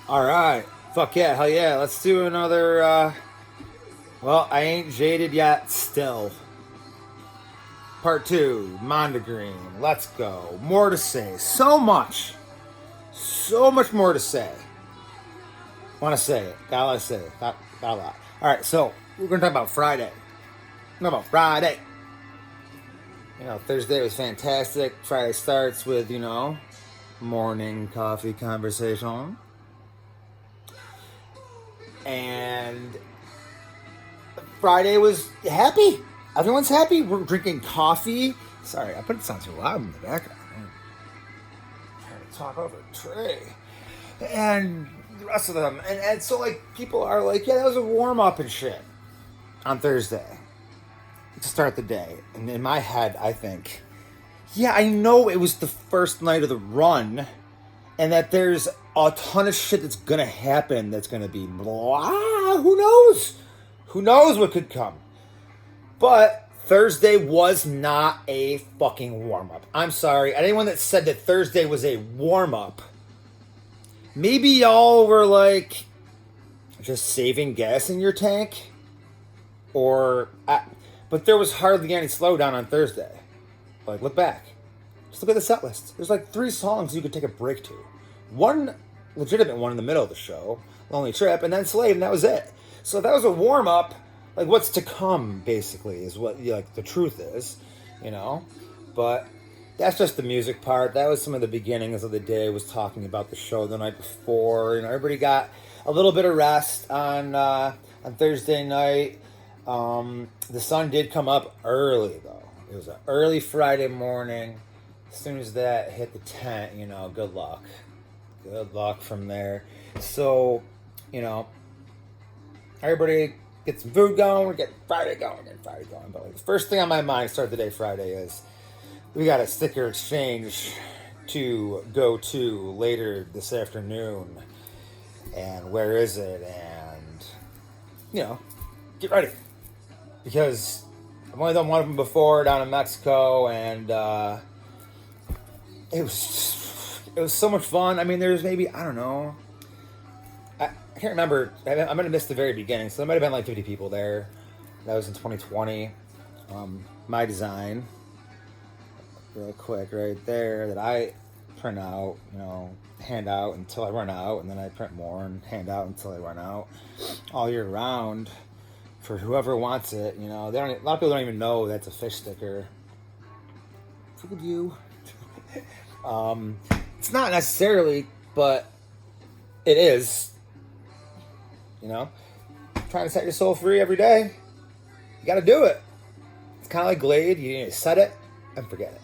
All right. Fuck yeah. Hell yeah. Let's do another. Well, I ain't jaded yet still. Part 2. Mondegreen. Let's go. More to say. So much. So much more to say. Want to say it. Gotta say it. Got a lot. All right. So we're going to talk about Friday. Talk about Friday. Thursday was fantastic. Friday starts with, morning coffee conversation. And Friday was happy. Everyone's happy. We're drinking coffee. Sorry, I put it sound too loud in the background. I'm trying to talk over a tray. And the rest of them. And so, people are like, yeah, that was a warm-up and shit on Thursday to start the day. And in my head, I think, yeah, I know it was the first night of the run and that there's a ton of shit that's going to happen that's going to be blah. Who knows? Who knows what could come? But Thursday was not a fucking warm-up. I'm sorry. Anyone that said that Thursday was a warm-up, maybe y'all were just saving gas in your tank? But there was hardly any slowdown on Thursday. Look back. Just look at the set list. There's 3 songs you could take a break to. One legitimate one in the middle of the show, Lonely Trip, and then Slave, and that was it. So if that was a warm-up, what's to come, basically, is what the truth is, But that's just the music part. That was some of the beginnings of the day. I was talking about the show the night before. Everybody got a little bit of rest on Thursday night. The sun did come up early, though. It was an early Friday morning. As soon as that hit the tent, good luck. Good luck from there. So, everybody get some food going. We get Friday going. But the first thing on my mind to start the day Friday is we got a sticker exchange to go to later this afternoon. And where is it? And, get ready. Because I've only done one of them before down in Mexico, and it was so much fun. I mean, there's maybe, I don't know, I can't remember. I might have missed the very beginning, so there might have been 50 people there. That was in 2020. My design, real quick, right there, that I print out, hand out until I run out, and then I print more and hand out until I run out all year round. For whoever wants it, a lot of people don't even know that's a fish sticker. Fooled you. It's not necessarily, but it is. Trying to set your soul free every day. You got to do it. It's kind of like Glade. You need to set it and forget it.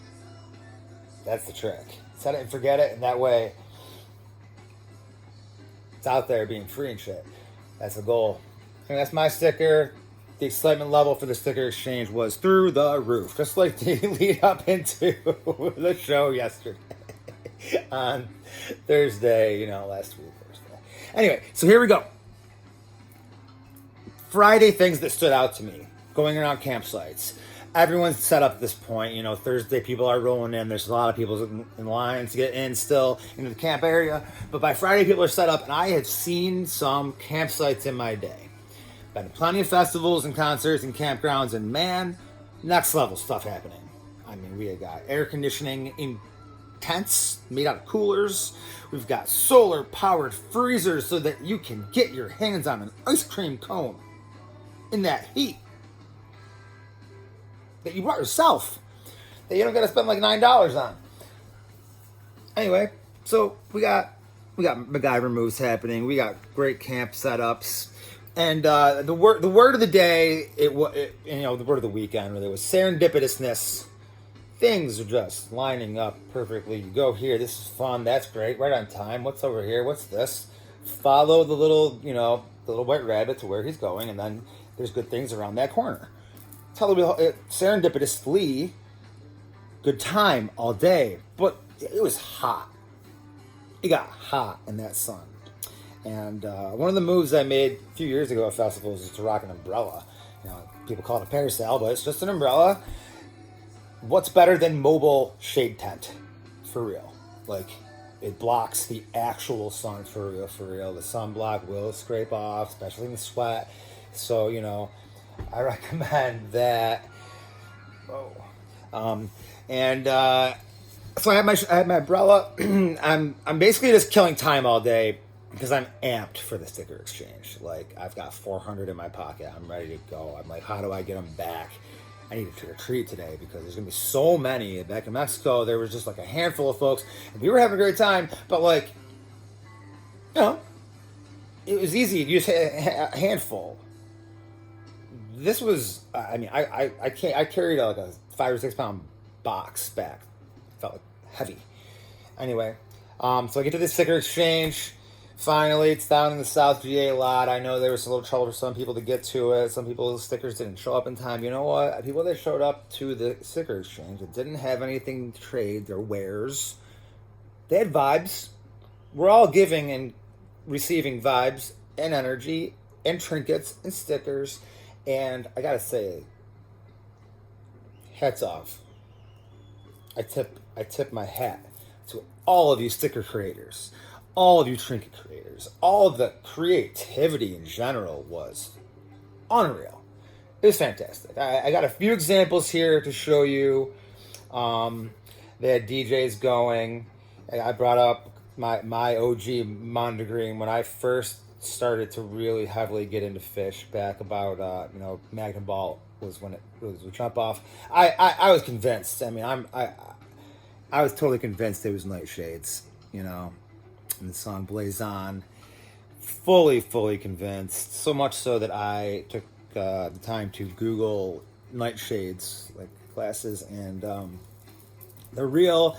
That's the trick. Set it and forget it, and that way it's out there being free and shit. That's the goal. And that's my sticker. The excitement level for the sticker exchange was through the roof. Just like the lead up into the show yesterday. On Thursday, last week, Thursday. Anyway, so here we go. Friday things that stood out to me. Going around campsites. Everyone's set up at this point. Thursday people are rolling in. There's a lot of people in line to get in still into the camp area. But by Friday people are set up, and I have seen some campsites in my day. Been to plenty of festivals and concerts and campgrounds, and man, next level stuff happening. I mean, we have got air conditioning in tents made out of coolers. We've got solar powered freezers so that you can get your hands on an ice cream cone in that heat that you brought yourself, that you don't got to spend $9 on. Anyway, so we got MacGyver moves happening. We got great camp setups. And the word of the day, the word of the weekend, where there was serendipitousness. Things are just lining up perfectly. You go here, this is fun, that's great, right on time. What's over here? What's this? Follow the little white rabbit to where he's going, and then there's good things around that corner. Serendipitously, good time all day, but it was hot. It got hot in that sun. And one of the moves I made a few years ago at festivals is to rock an umbrella. People call it a parasail, but it's just an umbrella. What's better than mobile shade tent? For real. it blocks the actual sun for real, for real. The sunblock will scrape off, especially in the sweat. So, I recommend that. Oh. And so I have my umbrella. I'm basically just killing time all day because I'm amped for the sticker exchange. Like, I've got 400 in my pocket. I'm ready to go. I'm like, how do I get them back? I need to trick or treat today because there's gonna be so many. Back in Mexico, there was just like a handful of folks, and we were having a great time. But like, it was easy. You just had a handful. This was, I carried like a 5 or 6 pound box back. It felt like heavy. Anyway, so I get to this sticker exchange. Finally, it's down in the South GA lot. I know there was a little trouble for some people to get to it. Some people's stickers didn't show up in time. You know what? People that showed up to the sticker exchange that didn't have anything to trade, their wares, they had vibes. We're all giving and receiving vibes and energy and trinkets and stickers. And I gotta say, hats off. I tip my hat to all of you sticker creators, all of you trinket creators. All of the creativity in general was unreal. It was fantastic. I got a few examples here to show you. They had DJs going. I brought up my OG Mondegreen when I first started to really heavily get into fish back about Magnum Ball was when it was a jump off. I was convinced. I mean, I was totally convinced it was Nightshades, and the song Blaze On. Fully convinced. So much so that I took the time to Google Nightshades like classes, and they're real.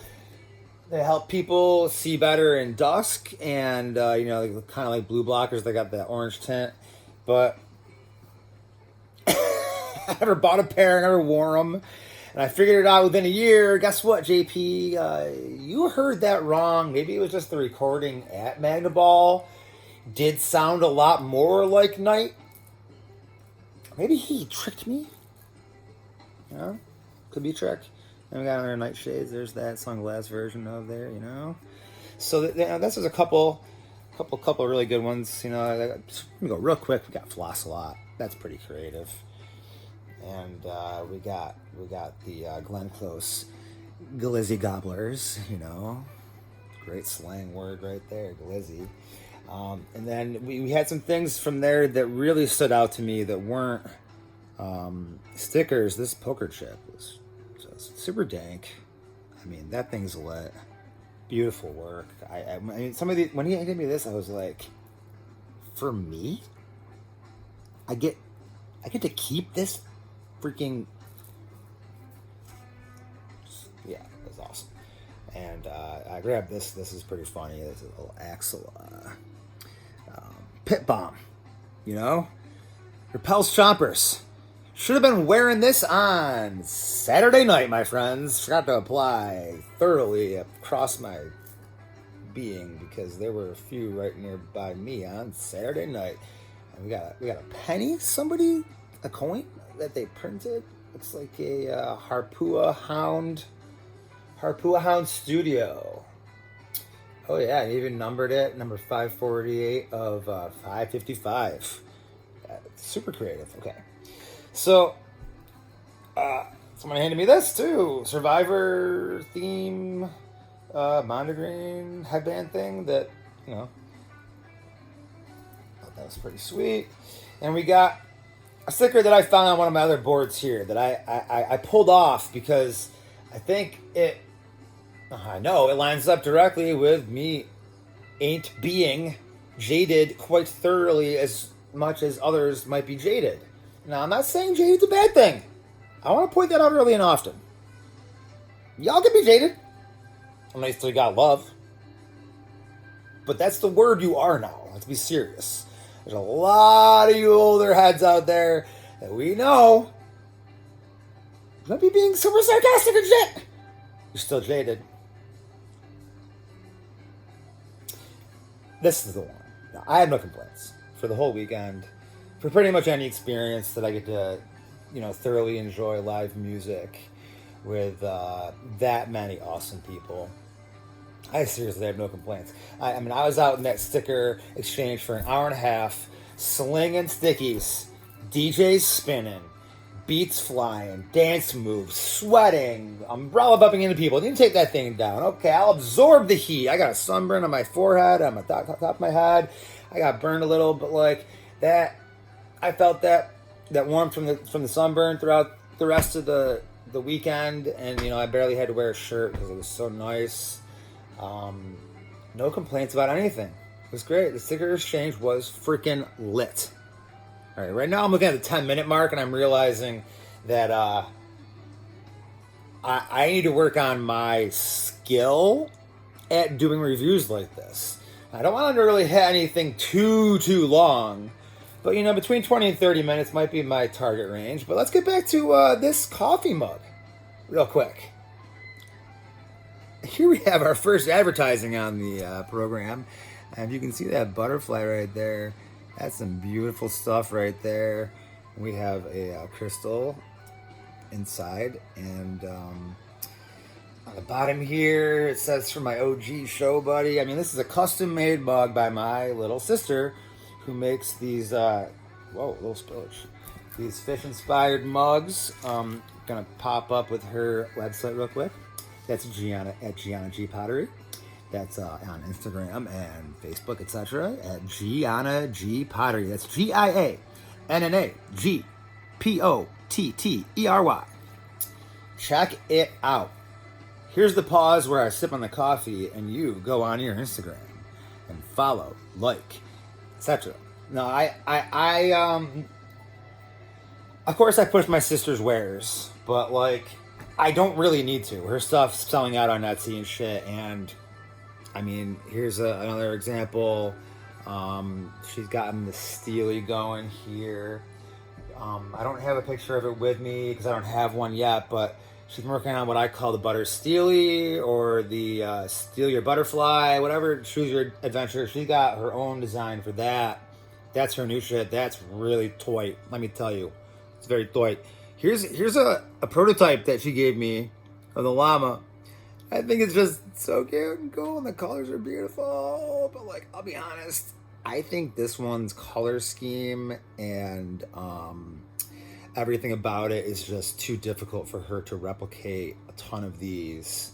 They help people see better in dusk, and they're kind of like blue blockers. They got that orange tint, but I never bought a pair, never wore them, and I figured it out within a year. Guess what, JP? You heard that wrong. Maybe it was just the recording at Magna Ball did sound a lot more like Night. Maybe he tricked me. Could be a trick. And we got our Nightshades. There's that sunglass version of there, So this is a couple really good ones. Let me go real quick. We got Floss a lot. That's pretty creative. And we got the Glenn Close Glizzy Gobblers. Great slang word right there, Glizzy. And then we had some things from there that really stood out to me that weren't stickers. This poker chip was super dank. I mean, that thing's lit. Beautiful work. I mean, when he gave me this, I was like, for me, I get to keep this freaking. Yeah, it was awesome. And I grabbed this. This is pretty funny. This is a little Axel pit bomb. Repels chompers. Should have been wearing this on Saturday night, my friends. Forgot to apply thoroughly across my being because there were a few right nearby me on Saturday night. And we got a penny. A coin that they printed. Looks like a Harpua Hound Studio. Oh yeah, I even numbered it, number 548 of 555. Super creative. Okay. So, someone handed me this too. Survivor theme, Mondegreen headband thing that, thought that was pretty sweet. And we got a sticker that I found on one of my other boards here that I pulled off because I know it lines up directly with me being jaded quite thoroughly as much as others might be jaded. Now, I'm not saying jaded's a bad thing. I want to point that out early and often. Y'all can be jaded. Unless you still got love. But that's the word you are now. Let's be serious. There's a lot of you older heads out there that we know might be being super sarcastic and shit. You're still jaded. This is the one. Now, I have no complaints for the whole weekend. For pretty much any experience that I get to, thoroughly enjoy live music with that many awesome people. I seriously have no complaints. I mean, I was out in that sticker exchange for an hour and a half, slinging stickies, DJs spinning, beats flying, dance moves, sweating, umbrella bumping into people. Didn't take that thing down. Okay, I'll absorb the heat. I got a sunburn on my forehead, on my top of my head. I got burned a little, but like that, I felt that warmth from the sunburn throughout the rest of the weekend, and I barely had to wear a shirt because it was so nice. No complaints about anything. It was great. The sticker exchange was freaking lit. All right, right now I'm looking at the 10-minute mark, and I'm realizing that I need to work on my skill at doing reviews like this. I don't want to really hit anything too long, but between 20 and 30 minutes might be my target range. But let's get back to this coffee mug real quick. Here we have our first advertising on the program, and you can see that butterfly right there. That's some beautiful stuff right there. We have a crystal inside, and on the bottom here it says for my OG show buddy. I mean, this is a custom-made mug by my little sister, who makes these little spillage, these fish-inspired mugs. Gonna pop up with her website real quick. That's Gianna at Gianna G Pottery. That's on Instagram and Facebook, etc. at Gianna G Pottery. That's GIANNAGPOTTERY. Check it out. Here's the pause where I sip on the coffee and you go on your Instagram and follow, like, etc. No, I of course I push my sister's wares, but like I don't really need to. Her stuff's selling out on Etsy and shit, and I mean, here's another example. She's gotten the Steely going here. I don't have a picture of it with me because I don't have one yet, but she's working on what I call the Butter Steely, or the Steal Your Butterfly, whatever, choose your adventure. She got her own design for that. That's her new shit. That's really toy. Let me tell you, it's very toy. Here's a prototype that she gave me of the llama. I think it's just so cute and cool, and the colors are beautiful. But like, I'll be honest, I think this one's color scheme and everything about it is just too difficult for her to replicate a ton of these.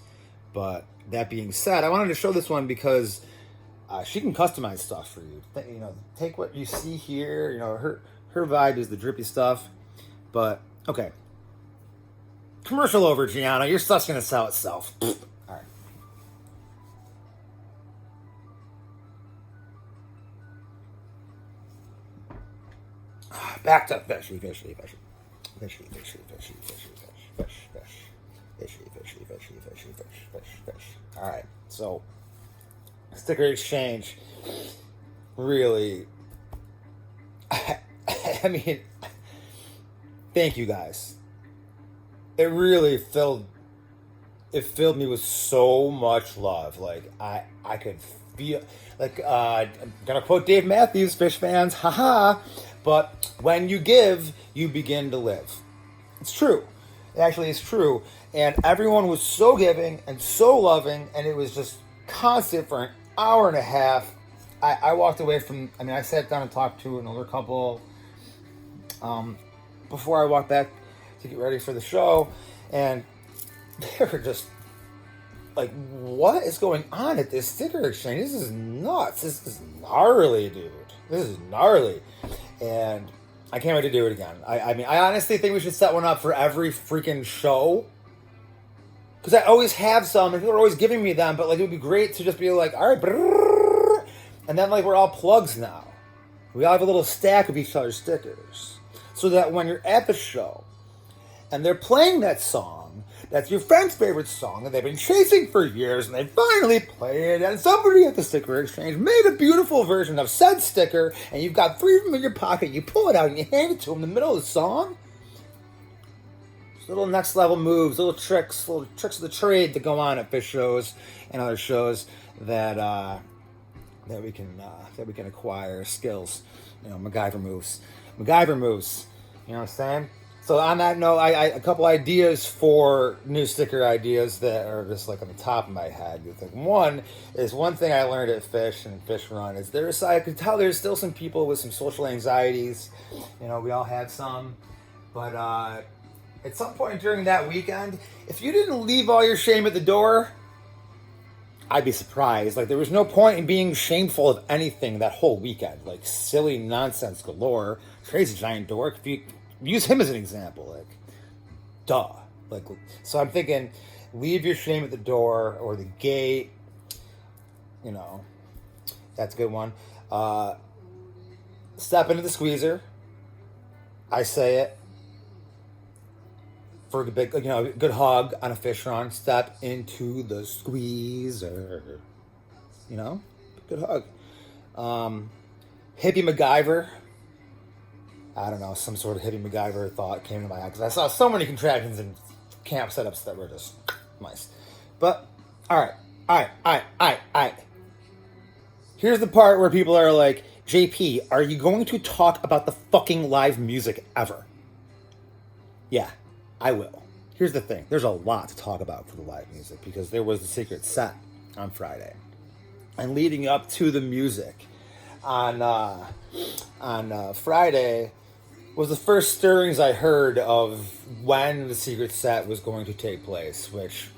But that being said, I wanted to show this one because she can customize stuff for you. Take what you see here. Her vibe is the drippy stuff. But okay, commercial over, Gianna. Your stuff's gonna sell itself. All right. Back to fishy. All right, so sticker exchange really, I mean, thank you guys. It really filled me with so much love. Like I could feel, like I'm gonna quote Dave Matthews, fish fans, haha. But when you give, you begin to live. It's true. It actually is true. And everyone was so giving and so loving, and it was just constant for an hour and a half. I walked away from, I sat down and talked to an older couple before I walked back to get ready for the show, and they were just like, what is going on at this sticker exchange? This is nuts. This is gnarly, dude. This is gnarly. And I can't wait to do it again. I honestly think we should set one up for every freaking show. Because I always have some, and people are always giving me them, but like it would be great to just be like, all right, brrr, and then like we're all plugs now. We all have a little stack of each other's stickers. So that when you're at the show, and they're playing that song, that's your friend's favorite song that they've been chasing for years, and they finally play it, and somebody at the sticker exchange made a beautiful version of said sticker, and you've got 3 of them in your pocket, you pull it out and you hand it to them in the middle of the song. Just little next level moves, little tricks of the trade that go on at fish shows and other shows that we can acquire skills. MacGyver moves. You know what I'm saying? So on that note, I a couple ideas for new sticker ideas that are just like on the top of my head. Like one thing I learned at Fish and Fish Run is I could tell there's still some people with some social anxieties. We all had some, but at some point during that weekend, if you didn't leave all your shame at the door, I'd be surprised. Like there was no point in being shameful of anything that whole weekend. Like silly nonsense galore. Crazy giant dork. If you use him as an example, like, duh. Like, so I'm thinking, leave your shame at the door or the gate. That's a good one. Step into the squeezer. I say it for a big, good hug on a fish run. Step into the squeezer. Good hug. Hippie MacGyver. I don't know, some sort of hippie MacGyver thought came to my head because I saw so many contractions and camp setups that were just nice. But, all right. Here's the part where people are like, JP, are you going to talk about the fucking live music ever? Yeah, I will. Here's the thing. There's a lot to talk about for the live music because there was the secret set on Friday. And leading up to the music on Friday was the first stirrings I heard of when the secret set was going to take place, which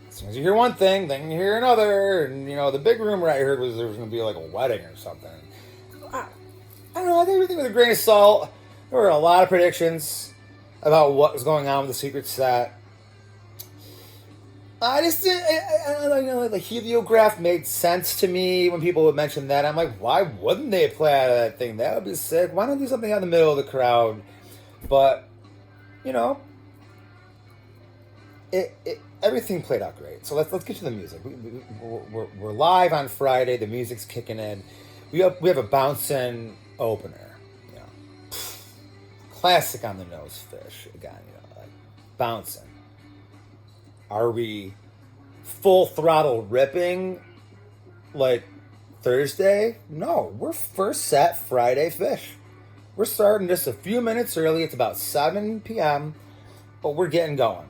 as soon as you hear one thing, then you hear another, and the big rumor I heard was there was going to be like a wedding or something. I don't know, I think everything with a grain of salt. There were a lot of predictions about what was going on with the secret set. I just didn't, I don't know, the heliograph made sense to me when people would mention that. I'm like, why wouldn't they play out of that thing? That would be sick. Why not do something out in the middle of the crowd? But, everything played out great. So let's get to the music. We're live on Friday. The music's kicking in. We have a bouncing opener. Classic on the nose Fish again. Like bouncing. Are we full throttle ripping like Thursday? No, we're first set Friday Fish. We're starting just a few minutes early. It's about 7 p.m., but we're getting going.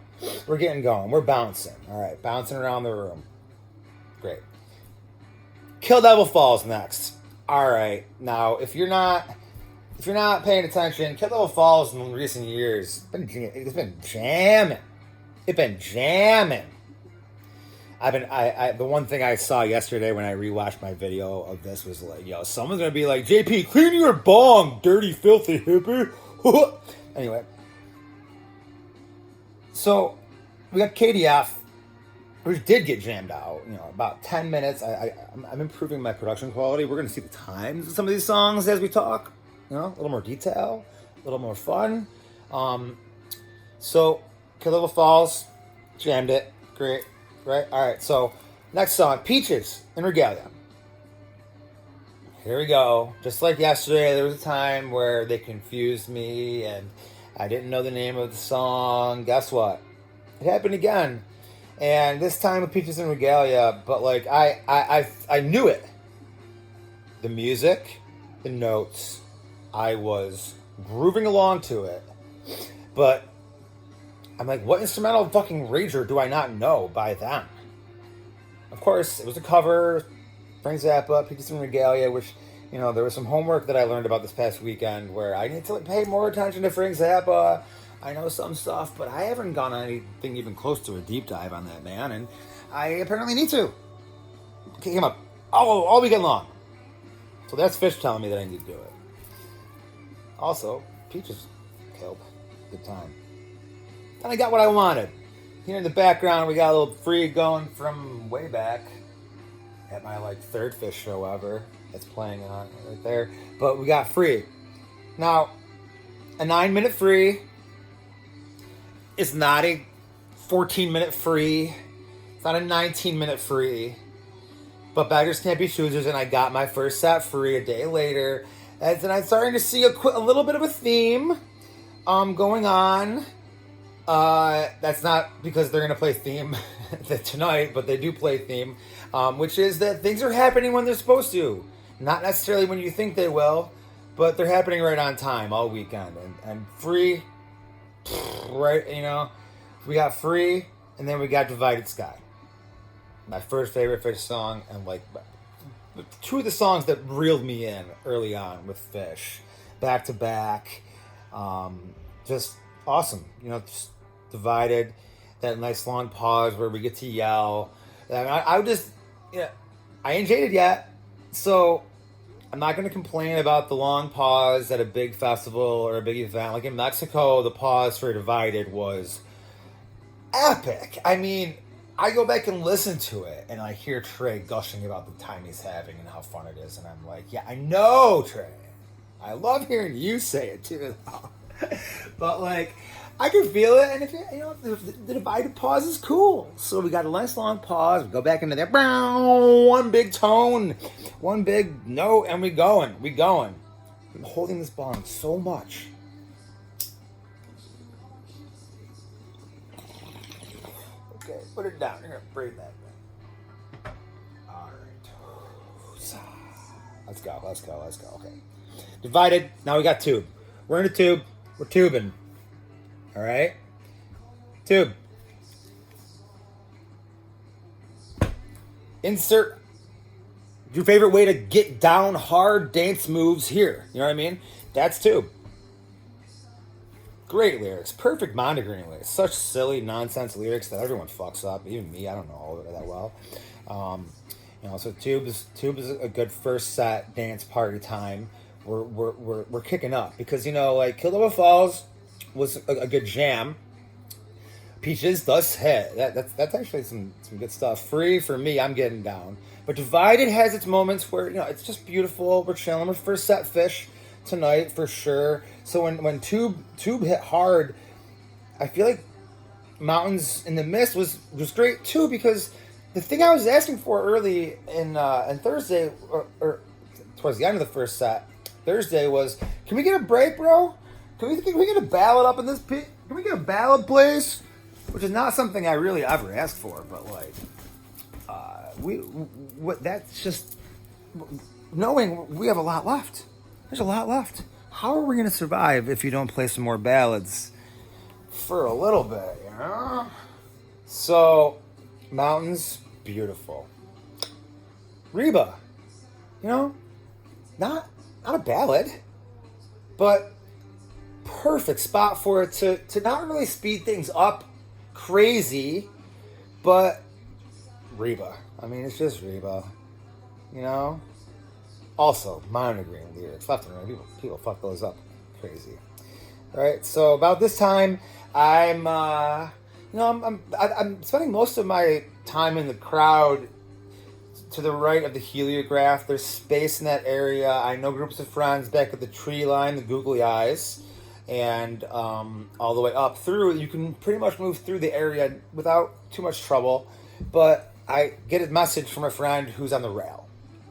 We're bouncing. All right, bouncing around the room. Great. Kill Devil Falls next. All right, now if you're not paying attention, Kill Devil Falls in recent years it's been jamming. It's been jamming. The one thing I saw yesterday when I rewatched my video of this was like, someone's gonna be like, JP, clean your bong, dirty, filthy hippie. Anyway, so we got KDF, which did get jammed out. About 10 minutes. I'm improving my production quality. We're gonna see the times of some of these songs as we talk. A little more detail, a little more fun. So. Kill Devil Falls, jammed it, great, right? All right, so next song, Peaches in Regalia. Here we go. Just like yesterday, there was a time where they confused me and I didn't know the name of the song. Guess what? It happened again. And this time with Peaches in Regalia, but like I knew it. The music, the notes, I was grooving along to it. But I'm like, what instrumental fucking rager do I not know by them? Of course, it was a cover, Frank Zappa, Peaches in Regalia, which, there was some homework that I learned about this past weekend where I need to pay more attention to Frank Zappa. I know some stuff, but I haven't gone on anything even close to a deep dive on that man, and I apparently need to. It came up all weekend long. So that's Fish telling me that I need to do it. Also, Peaches killed. Good time. And I got what I wanted. Here in the background, we got a little Free going from way back at my third Fish show ever. That's playing on right there. But we got Free. Now, a 9-minute Free is not a 14-minute Free. It's not a 19-minute Free. But beggars can't be choosers, and I got my first set free a day later. And I'm starting to see a little bit of a theme going on. That's not because they're going to play theme tonight, but they do play theme, which is that things are happening when they're supposed to. Not necessarily when you think they will, but they're happening right on time all weekend, and free, right? We got Free, and then we got Divided Sky. My first favorite Fish song, and like two of the songs that reeled me in early on with Fish, back to back, just awesome. Just Divided, that nice long pause where we get to yell. And I would just, I ain't jaded yet, so I'm not going to complain about the long pause at a big festival or a big event. Like in Mexico, the pause for Divided was epic. I mean, I go back and listen to it, and I hear Trey gushing about the time he's having and how fun it is, and I'm like, yeah, I know, Trey. I love hearing you say it too, though. But like, I can feel it, and if the Divided pause is cool. So we got a nice long pause. We go back into there, one big tone, one big note, and we going. I'm holding this bong so much. Okay, put it down. You're gonna breathe that thing. All right. Let's go. Okay. Divided. Now we got tube. We're in a tube. We're tubing. All right. Tube. Insert your favorite way to get down hard dance moves here. You know what I mean? That's tube. Great lyrics. Perfect Mondegreen lyrics. Such silly nonsense lyrics that everyone fucks up. Even me, I don't know all of it that well. So Tube is a good first set dance party time. We're kicking up because like Kildova Falls was a good jam. Peaches does hit. That's actually some good stuff. Free for me, I'm getting down. But Divided has its moments where it's just beautiful. We're chilling. We're first set Fish tonight for sure. So when Tube hit hard, I feel like Mountains in the Mist was great too, because the thing I was asking for early in Thursday or towards the end of the first set Thursday was, can we get a break, bro? Can we get a ballad up in this pit? Can we get a ballad, please? Which is not something I really ever asked for, but like that's just knowing we have a lot left. There's a lot left. How are we going to survive if you don't play some more ballads for a little bit, So, Mountains, beautiful. Reba, not a ballad, but perfect spot for it to not really speed things up crazy, but Reba. I mean, it's just Reba, Also, Mondegreen lyrics, left and right. People fuck those up, crazy. All right, so about this time, I'm spending most of my time in the crowd to the right of the heliograph. There's space in that area. I know groups of friends back at the tree line, the googly eyes, and all the way up through. You can pretty much move through the area without too much trouble, but I get a message from a friend who's on the rail.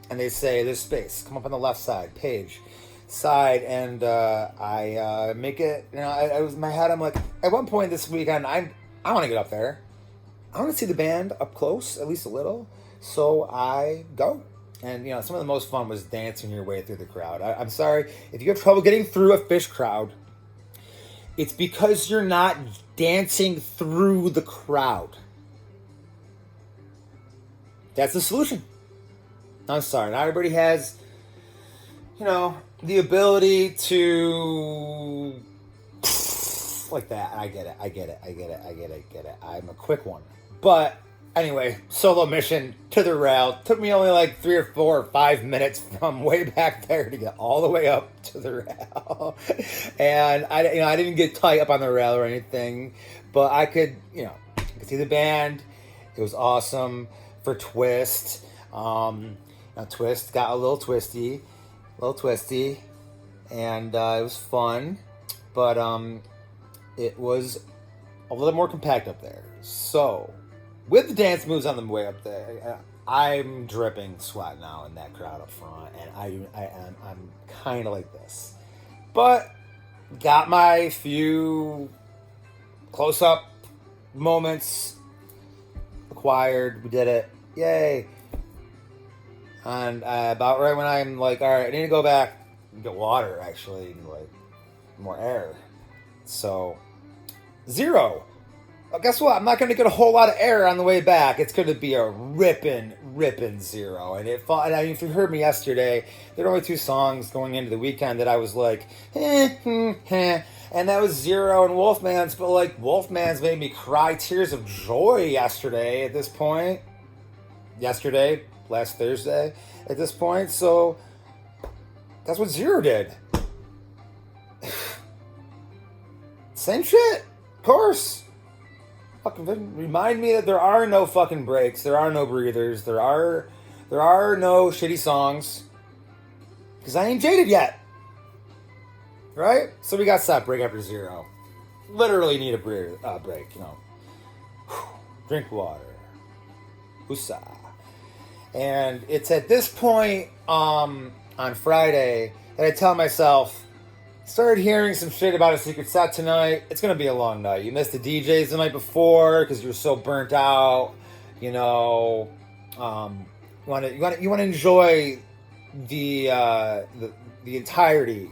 And they say, there's space. Come up on the left side, page, side. And I make it, I was in my head, I'm like, at one point this weekend, I want to get up there. I want to see the band up close, at least a little. So I go. And, some of the most fun was dancing your way through the crowd. I'm sorry, if you have trouble getting through a Fish crowd, it's because you're not dancing through the crowd. That's the solution. I'm sorry, not everybody has, the ability to like that. I get it. I'm a quick one. But anyway, solo mission to the rail. Took me only like 3 or 4 or 5 minutes from way back there to get all the way up to the rail. And I didn't get tight up on the rail or anything, but I could see the band. It was awesome for Twist. Twist got a little twisty, and it was fun, but it was a little more compact up there. So, with the dance moves on the way up there, I'm dripping sweat now in that crowd up front, and I'm kind of like this, but got my few close-up moments acquired. We did it, yay! And about right when I'm like, all right, I need to go back get water, actually, like more air. So 0. Well, guess what? I'm not going to get a whole lot of air on the way back. It's going to be a ripping 0. And and if you heard me yesterday, there were only 2 songs going into the weekend that I was like, and that was 0 and Wolfman's. But like Wolfman's made me cry tears of joy yesterday. At this point, last Thursday. At this point, so that's what 0 did. Same shit, of course. Fucking remind me that there are no fucking breaks, there are no breathers, there are no shitty songs, because I ain't jaded yet, right? So we got set break after 0. Literally need a break, you know. Drink water, USA. And it's at this point on Friday that I tell myself, started hearing some shit about a secret set tonight. It's going to be a long night. You missed the DJs the night before because you were so burnt out. You know, you want to enjoy the entirety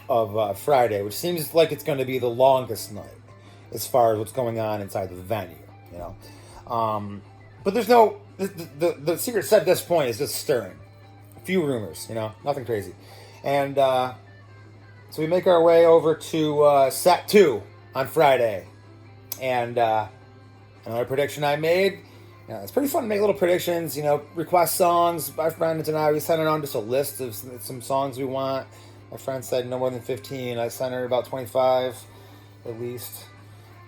of Friday, which seems like it's going to be the longest night as far as what's going on inside the venue. You know, but there's no the secret set at this point is just stirring. A few rumors, you know, nothing crazy, and. So we make our way over to set 2 on Friday. And another prediction I made. You know, it's pretty fun to make little predictions, you know, request songs. My friends and I, we sent it on just a list of some songs we want. My friend said no more than 15. I sent her about 25, at least.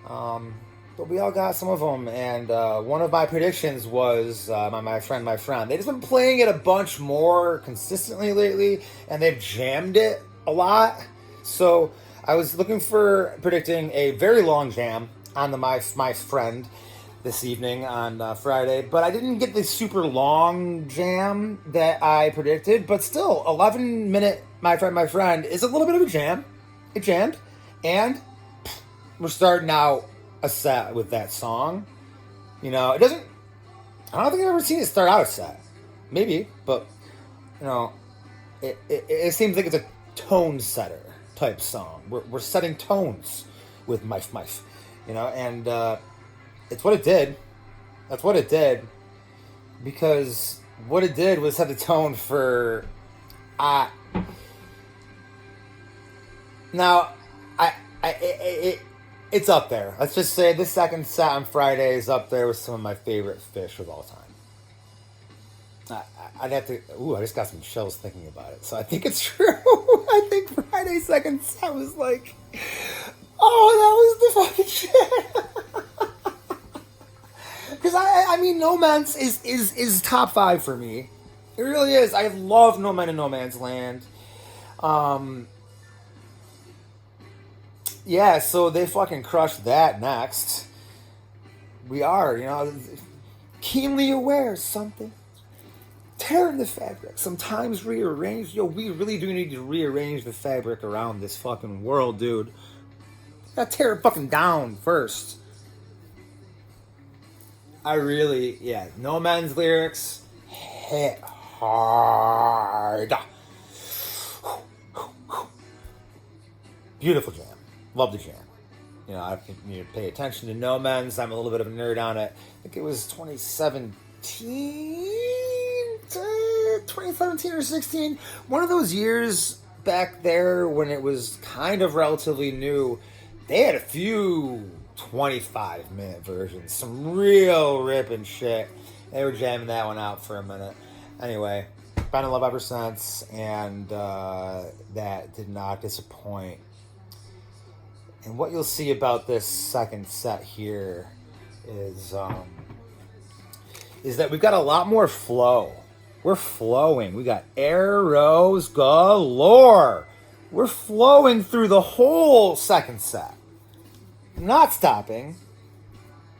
But we all got some of them. And one of my predictions was my friend. They've just been playing it a bunch more consistently lately. And they've jammed it a lot. So I was looking for predicting a very long jam on the my friend this evening on Friday, but I didn't get the super long jam that I predicted. But still, 11-minute my friend is a little bit of a jam. It jammed, and we're starting out a set with that song. You know, it doesn't. I don't think I've ever seen it start out a set. Maybe, but you know, it seems like it's a tone setter type song. We're setting tones with Mife, you know, and it's what it did. That's what it did, because what it did was set the tone for it's up there. Let's just say this second set on Friday is up there with some of my favorite Fish of all time. I'd have to. Ooh, I just got some chills thinking about it. So I think it's true. I think Friday's second set was like, oh, that was the fucking shit. Because I mean, No Man's is top 5 for me. It really is. I love No Man in No Man's Land. Yeah, so they fucking crushed that next. We are, you know, keenly aware of something. Tearing the fabric. Sometimes rearrange. Yo, we really do need to rearrange the fabric around this fucking world, dude. Gotta tear it fucking down first. No Man's lyrics hit hard. Beautiful jam. Love the jam. You know, I think you need to pay attention to No Man's. I'm a little bit of a nerd on it. I think it was 2017 or 16. One of those years back there when it was kind of relatively new. They had a few 25-minute versions. Some real ripping shit. They were jamming that one out for a minute. Anyway, been in love ever since, and that did not disappoint. And what you'll see about this second set here is that we've got a lot more flow. We're flowing. We got arrows galore. We're flowing through the whole second set. Not stopping.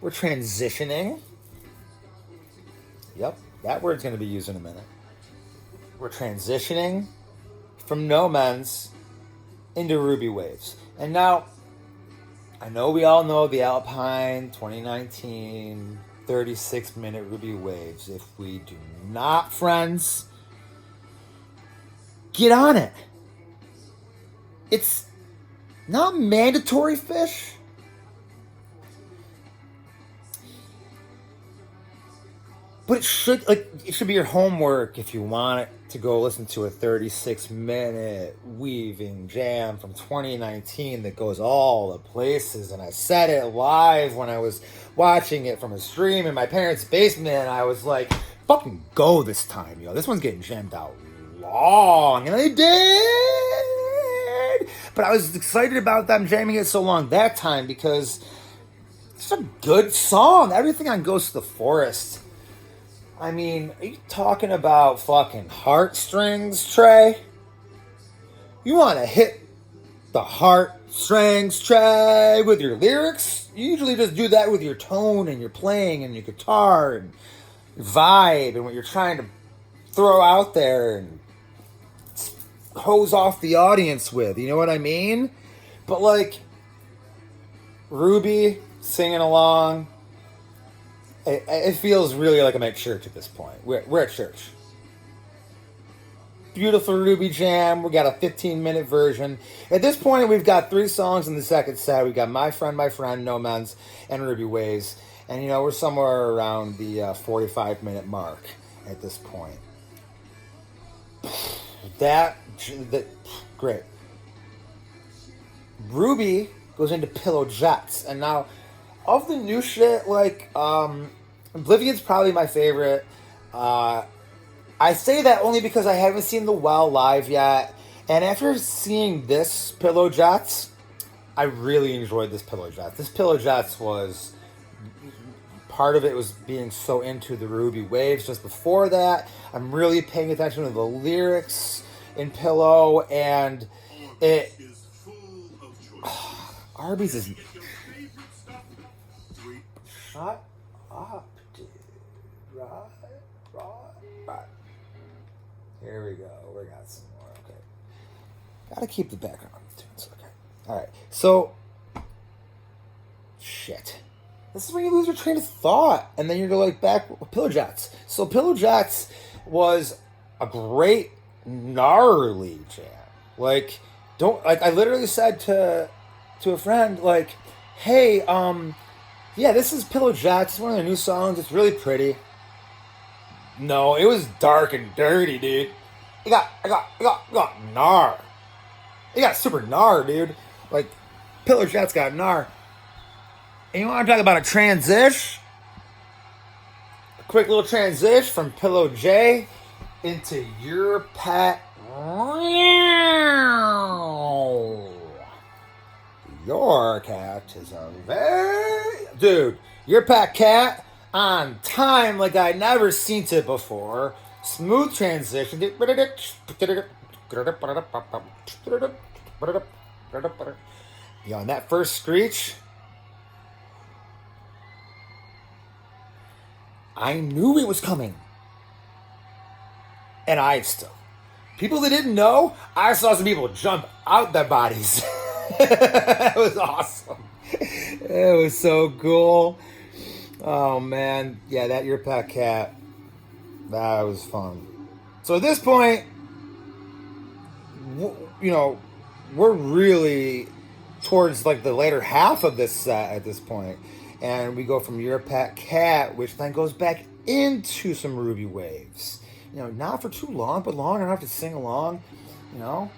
We're transitioning. Yep, that word's going to be used in a minute. We're transitioning from No Men's into Ruby Waves. And now, I know we all know the Alpine 2019 36-minute Ruby Waves. If we do not, friends, get on it. it's not mandatory fish. But it should be your homework if you want it to go listen to a 36-minute weaving jam from 2019 that goes all the places. And I said it live when I was watching it from a stream in my parents' basement. And I was like, fucking go this time, this one's getting jammed out long. And they did. But I was excited about them jamming it so long that time because it's a good song. Everything on Ghost of the Forest. I mean, are you talking about fucking heartstrings, Trey? You want to hit the heartstrings, Trey, with your lyrics? You usually just do that with your tone and your playing and your guitar and your vibe and what you're trying to throw out there and hose off the audience with. You know what I mean? But like, Ruby singing along. It feels really like I'm at church at this point. We're at church. Beautiful Ruby jam. We got a 15-minute version. At this point, we've got 3 songs in the second set. We've got My Friend, No Men's, and Ruby Waves. And, we're somewhere around the 45-minute mark at this point. That great. Ruby goes into Pillow Jets. And now, of the new shit, Oblivion's probably my favorite. I say that only because I haven't seen The Well live yet. And after seeing this Pillow Jets, I really enjoyed this Pillow Jets. This Pillow Jets was... Part of it was being so into the Ruby Waves. Just before that, I'm really paying attention to the lyrics in Pillow. And it... Arby's is... Shut up, dude. Right. Here we go. We got some more. Okay. Gotta keep the background tunes. Okay. Alright. So. Shit. This is when you lose your train of thought. And then you're back with Pillow Jets. So Pillow Jets was a great, gnarly jam. I literally said to a friend, hey, yeah, this is Pillow Jets. It's one of their new songs. It's really pretty. No, it was dark and dirty, dude. It got gnar. It got super gnar, dude. Pillow Jets got gnar. And you want to talk about a transition? A quick little transition from Pillow J into Your Pet. Your cat is a very... Dude, Your Pet Cat on time like I never seen it before. Smooth transition. On that first screech, I knew it was coming. And people that didn't know, I saw some people jump out their bodies. It was awesome. It was so cool. Oh, man. Yeah, that Your Pet Cat, that was fun. So at this point, we're really towards the later half of this set at this point. And we go from Your Pet Cat, which then goes back into some Ruby Waves. Not for too long, but long enough to sing along. You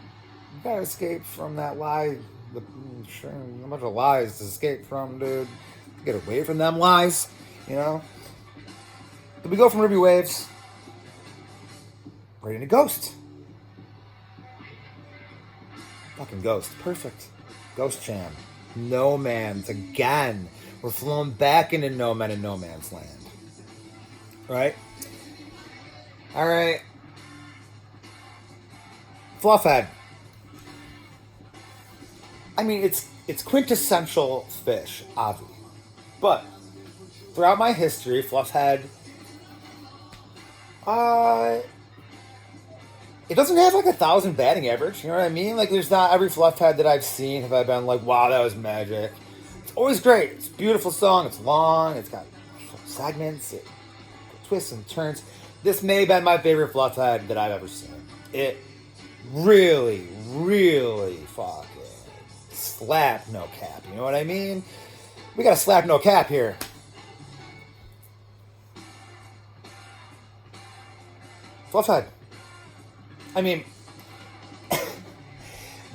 gotta escape from that lie. A bunch of lies to escape from, dude. Get away from them lies, But we go from Ruby Waves right into Ghost. Fucking Ghost. Perfect. Ghost Jam. No Man's again. We're flowing back into No Man and No Man's Land. Right? Alright. Fluffhead. I mean, it's quintessential fish, obviously. But throughout my history, Fluffhead, it doesn't have 1,000 batting average. You know what I mean? There's not every Fluffhead that I've seen have I been wow, that was magic. It's always great. It's a beautiful song. It's long. It's got segments. It twists and turns. This may have been my favorite Fluffhead that I've ever seen. It really, really fucking slap no cap. You know what I mean? We got to slap no cap here. Left side. I mean,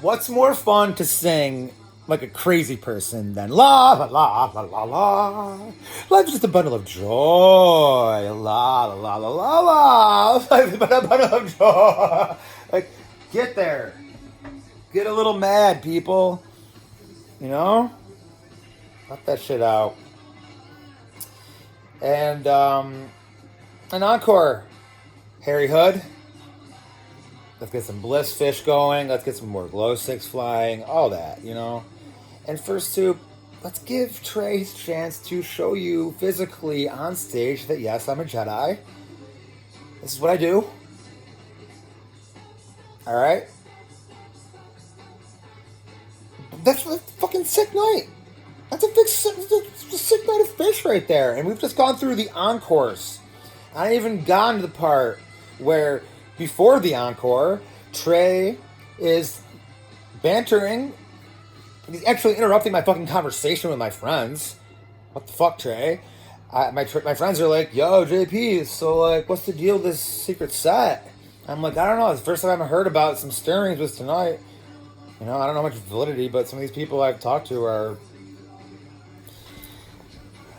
what's more fun to sing like a crazy person than la la la la la la? Life's just a bundle of joy. La la la la la la. Life's a bundle of joy. Like, get there. Get a little mad, people. You know? Let that shit out. And an encore. Harry Hood. Let's get some bliss fish going. Let's get some more glow sticks flying. All that, you know. And first two, let's give Trey his chance to show you physically on stage that yes, I'm a Jedi. This is what I do. All right. That's a fucking sick night. That's a sick night of fish right there. And we've just gone through the encores. I ain't even gotten to the part where before the encore, Trey is bantering. He's actually interrupting my fucking conversation with my friends. What the fuck, Trey? My friends are like, yo, JP, so like, what's the deal with this secret set? I'm like, I don't know. It's the first time I heard about some stirrings was tonight. You know, I don't know much validity, but some of these people I've talked to are...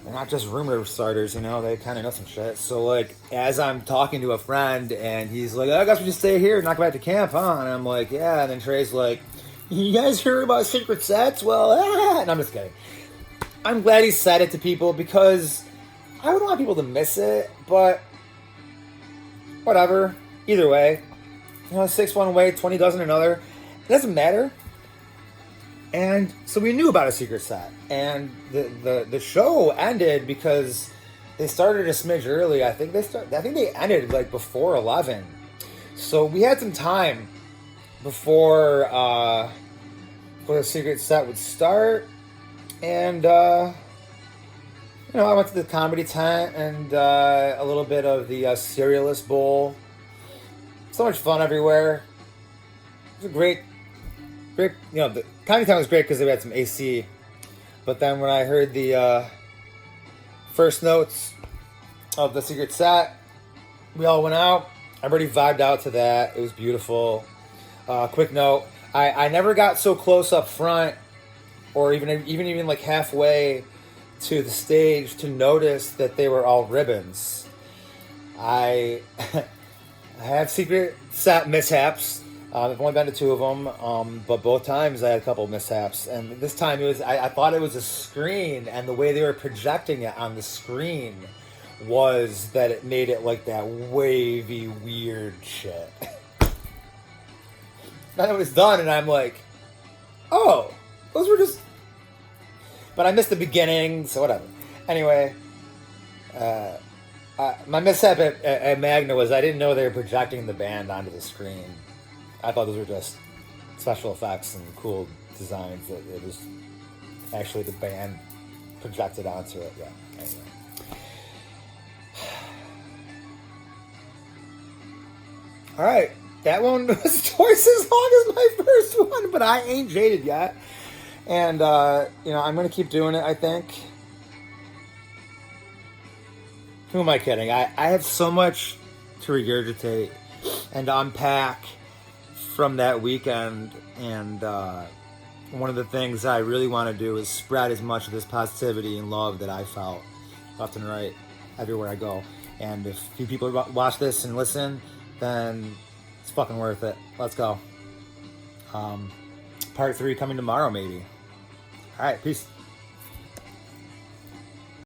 They're not just rumor starters, you know, they kind of know some shit. So, like, as I'm talking to a friend, and he's like, I guess we just stay here and not go back to camp, huh? And I'm like, yeah. And then Trey's like, you guys hear about secret sets? Well, And I'm just kidding. I'm glad he said it to people because I wouldn't want people to miss it, but whatever. Either way. You know, 6 one way, 20 dozen another. It doesn't matter. And so we knew about a secret set. And the show ended because they started a smidge early. I think they ended like before 11. So we had some time before the secret set would start. And I went to the comedy tent and a little bit of the Cerealist Bowl. So much fun everywhere. It was a great, the comedy tent was great because they had some AC. But then when I heard the first notes of the secret set, we all went out. Everybody vibed out to that. It was beautiful. Quick note, I never got so close up front or even like halfway to the stage to notice that they were all ribbons. I have secret set mishaps. I've only been to 2 of them, but both times I had a couple of mishaps. And this time I thought it was a screen, and the way they were projecting it on the screen was that it made it like that wavy, weird shit. Then it was done, and I'm like, oh, those were just... But I missed the beginning, so whatever. Anyway, my mishap at Magna was I didn't know they were projecting the band onto the screen. I thought those were just special effects and cool designs. That it was actually the band projected onto it. Yeah. Anyway. All right. That one was twice as long as my first one, but I ain't jaded yet. And, I'm going to keep doing it, I think. Who am I kidding? I have so much to regurgitate and to unpack from that weekend, and one of the things I really want to do is spread as much of this positivity and love that I felt left and right everywhere I go. And if few people watch this and listen, then it's fucking worth it. Let's go. Part 3 coming tomorrow, maybe. All right, peace.